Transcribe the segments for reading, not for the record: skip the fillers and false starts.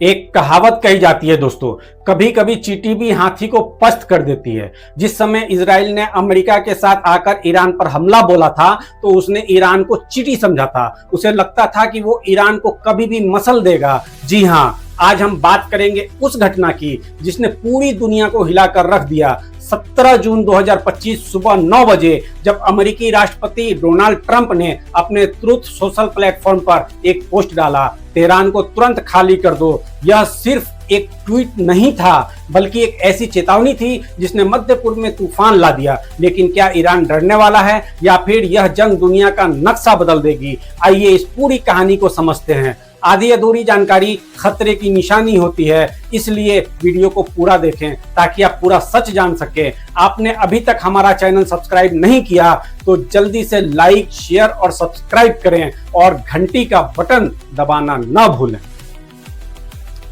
एक कहावत कही जाती है दोस्तों, कभी कभी चींटी भी हाथी को पस्त कर देती है। जिस समय इजराइल ने अमेरिका के साथ आकर ईरान पर हमला बोला था तो उसने ईरान को चींटी समझा था। उसे लगता था कि वो ईरान को कभी भी मसल देगा। जी हाँ, आज हम बात करेंगे उस घटना की जिसने पूरी दुनिया को हिलाकर रख दिया। 17 जून 2025 सुबह 9 बजे जब अमेरिकी राष्ट्रपति डोनाल्ड ट्रंप ने अपने ट्रुथ सोशल प्लेटफॉर्म पर एक पोस्ट डाला, तेहरान को तुरंत खाली कर दो। यह सिर्फ एक ट्वीट नहीं था बल्कि एक ऐसी चेतावनी थी जिसने मध्य पूर्व में तूफान ला दिया। लेकिन क्या ईरान डरने वाला है या फिर यह जंग दुनिया का नक्शा बदल देगी? आइए इस पूरी कहानी को समझते हैं। आधी अधूरी जानकारी खतरे की निशानी होती है, इसलिए वीडियो को पूरा देखें ताकि आप पूरा सच जान सकें। आपने अभी तक हमारा चैनल सब्सक्राइब नहीं किया तो जल्दी से लाइक, शेयर और सब्सक्राइब करें और घंटी का बटन दबाना न भूलें।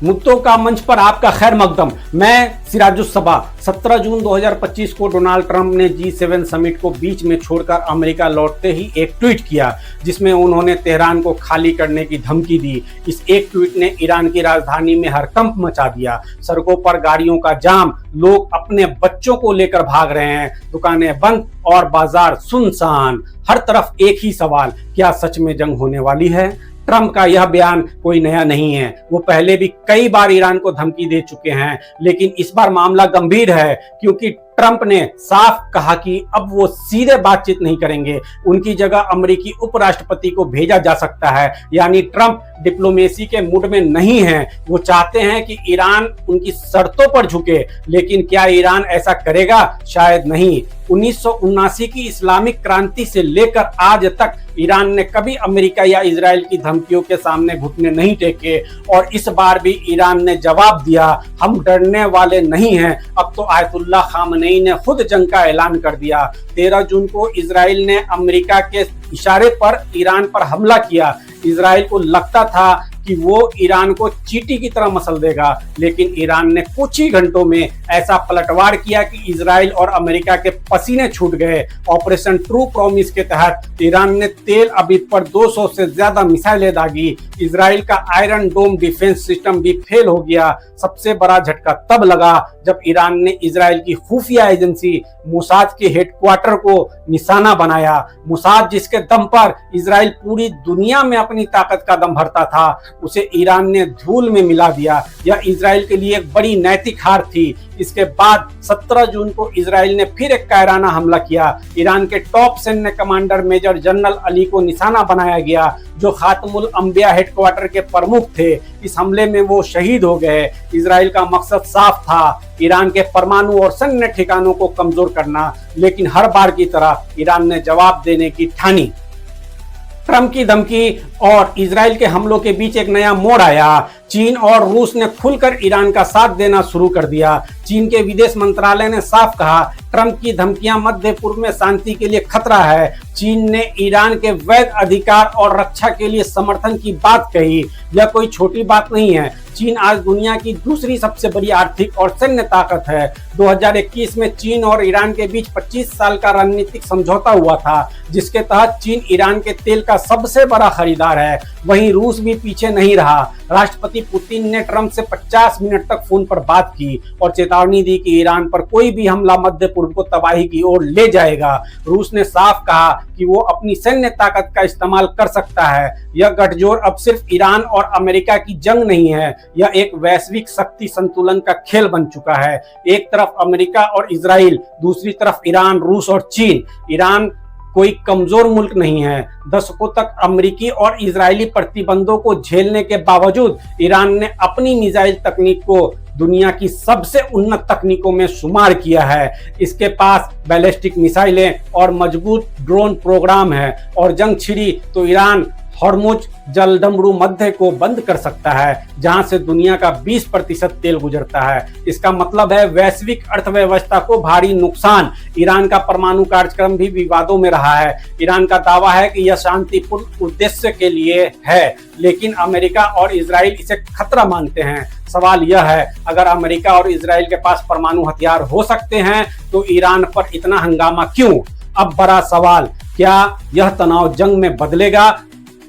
मुद्दों का मंच पर आपका खैर मकदम। मैं सिराजुस्सबा। 17 जून 2025 को डोनाल्ड ट्रंप ने G7 समिट को बीच में छोड़कर अमेरिका लौटते ही एक ट्वीट किया जिसमें उन्होंने तेहरान को खाली करने की धमकी दी। इस एक ट्वीट ने ईरान की राजधानी में हड़कंप मचा दिया। सड़कों पर गाड़ियों का जाम, लोग अपने बच्चों को लेकर भाग रहे हैं, दुकानें बंद और बाजार सुनसान। हर तरफ एक ही सवाल, क्या सच में जंग होने वाली है? ट्रंप का यह बयान कोई नया नहीं है, वो पहले भी कई बार ईरान को धमकी दे चुके हैं। लेकिन इस बार मामला गंभीर है क्योंकि ट्रंप ने साफ कहा कि अब वो सीधे बातचीत नहीं करेंगे, उनकी जगह अमेरिकी उपराष्ट्रपति को भेजा जा सकता है। यानी ट्रंप डिप्लोमेसी के मूड में नहीं है। वो चाहते हैं कि ईरान उनकी शर्तों पर झुके, लेकिन क्या ईरान ऐसा करेगा? शायद नहीं। 1979 की इस्लामिक क्रांति से लेकर आज तक ईरान ने कभी अमेरिका या इजराइल की धमकियों के सामने घुटने नहीं टेके और इस बार भी ईरान ने जवाब दिया, हम डरने वाले नहीं हैं। अब तो आयतुल्लाह खामनेई ने खुद जंग का ऐलान कर दिया। 13 जून को इजराइल ने अमेरिका के इशारे पर ईरान पर हमला किया। इजराइल को लगता था कि वो ईरान को चींटी की तरह मसल देगा, लेकिन ईरान ने कुछ ही घंटों में ऐसा पलटवार किया कि इजराइल और अमेरिका के पसीने छूट गए। ऑपरेशन ट्रू प्रॉमिस के तहत ईरान ने तेल अवीव पर 200 से ज्यादा मिसाइलें दागी। इजराइल का आयरन डोम डिफेंस सिस्टम भी फेल हो गया। सबसे बड़ा झटका तब लगा जब ईरान ने इजराइल की खुफिया एजेंसी मोसाद के हेडक्वार्टर को निशाना बनाया। मोसाद जिसके दम पर इजराइल पूरी दुनिया में अपनी ताकत का दम भरता था, उसे ईरान ने धूल में मिला दिया। यह इजराइल के लिए एक बड़ी नैतिक हार थी। इसके बाद 17 जून को इजराइल ने फिर एक कायराना हमला किया। ईरान के टॉप सैन्य कमांडर मेजर जनरल अली को निशाना बनाया गया, जो खातमुल अंबिया हेडक्वार्टर के प्रमुख थे। इस हमले में वो शहीद हो गए। इजराइल का मकसद साफ था, ईरान के परमाणु और सैन्य ठिकानों को कमजोर करना। लेकिन हर बार की तरह ईरान ने जवाब देने की ठानी। ट्रंप की धमकी और इजराइल के हमलों के बीच एक नया मोड़ आया। चीन और रूस ने खुलकर ईरान का साथ देना शुरू कर दिया। चीन के विदेश मंत्रालय ने साफ कहा, ट्रंप की धमकियां मध्य पूर्व में शांति के लिए खतरा है। चीन ने ईरान के वैध अधिकार और रक्षा के लिए समर्थन की बात कही। यह कोई छोटी बात नहीं है। चीन आज दुनिया की दूसरी सबसे बड़ी आर्थिक और सैन्य ताकत है। 2021 में चीन और ईरान के बीच 25 साल का रणनीतिक समझौता हुआ था, जिसके तहत चीन ईरान के तेल का सबसे बड़ा खरीदार है। वहीं रूस भी पीछे नहीं रहा। राष्ट्रपति पुतिन ने ट्रंप से 50 मिनट तक फोन पर बात की और चेतावनी दी कि ईरान पर कोई भी हमला मध्य पूर्व को तबाही की ओर ले जाएगा। रूस ने साफ कहा कि वो अपनी सैन्य ताकत का इस्तेमाल कर सकता है। यह गठजोड़ अब सिर्फ ईरान और अमेरिका की जंग नहीं है, यह एक वैश्विक शक्ति संतुलन का खेल बन चुका है। एक तरफ अमेरिका और इजराइल, दूसरी तरफ ईरान, रूस और चीन। ईरान कोई कमजोर मुल्क नहीं है। दशकों तक अमेरिकी और इजरायली प्रतिबंधों को झेलने के बावजूद ईरान ने अपनी मिसाइल तकनीक को दुनिया की सबसे उन्नत तकनीकों में शुमार किया है। इसके पास बैलिस्टिक मिसाइलें और मजबूत ड्रोन प्रोग्राम है और जंग छिड़ी तो ईरान हॉर्मुज जलडमरू मध्य को बंद कर सकता है, जहां से दुनिया का 20% तेल गुजरता है। इसका मतलब है वैश्विक अर्थव्यवस्था को भारी नुकसान। ईरान का परमाणु कार्यक्रम भी विवादों में रहा है। ईरान का दावा है कि यह शांतिपूर्ण उद्देश्य के लिए है, लेकिन अमेरिका और इजराइल इसे खतरा मानते हैं। सवाल यह है, अगर अमेरिका और इजराइल के पास परमाणु हथियार हो सकते हैं तो ईरान पर इतना हंगामा क्यों? अब बड़ा सवाल, क्या यह तनाव जंग में बदलेगा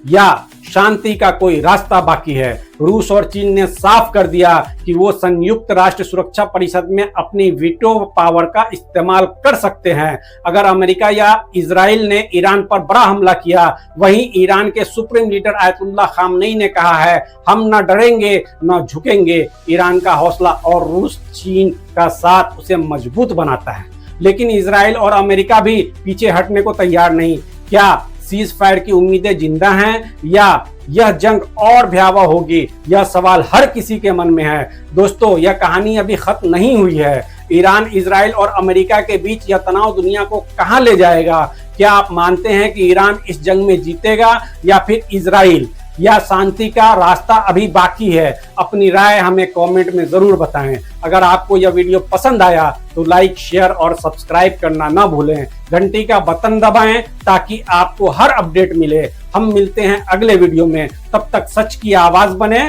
या शांति का कोई रास्ता बाकी है। रूस और चीन ने साफ कर दिया कि वो संयुक्त राष्ट्र सुरक्षा परिषद में अपनी वीटो पावर का इस्तेमाल कर सकते हैं। अगर अमेरिका या इजराइल ने ईरान पर बड़ा हमला किया, वहीं ईरान के सुप्रीम लीडर आयतुल्लाह खामनेई ने कहा है, हम न डरेंगे न झुकेंगे। ईरान का हौसला और रूस चीन का साथ उसे मजबूत बनाता है। लेकिन इजराइल और अमेरिका भी पीछे हटने को तैयार नहीं। क्या सीज फायर की उम्मीदें जिंदा हैं या यह जंग और भयावह होगी? यह सवाल हर किसी के मन में है। दोस्तों, यह कहानी अभी खत्म नहीं हुई है। ईरान, इजराइल और अमेरिका के बीच यह तनाव दुनिया को कहां ले जाएगा? क्या आप मानते हैं कि ईरान इस जंग में जीतेगा या फिर इजराइल? या शांति का रास्ता अभी बाकी है? अपनी राय हमें कमेंट में जरूर बताएं। अगर आपको यह वीडियो पसंद आया तो लाइक, शेयर और सब्सक्राइब करना ना भूलें। घंटी का बटन दबाएं ताकि आपको हर अपडेट मिले। हम मिलते हैं अगले वीडियो में। तब तक सच की आवाज बने।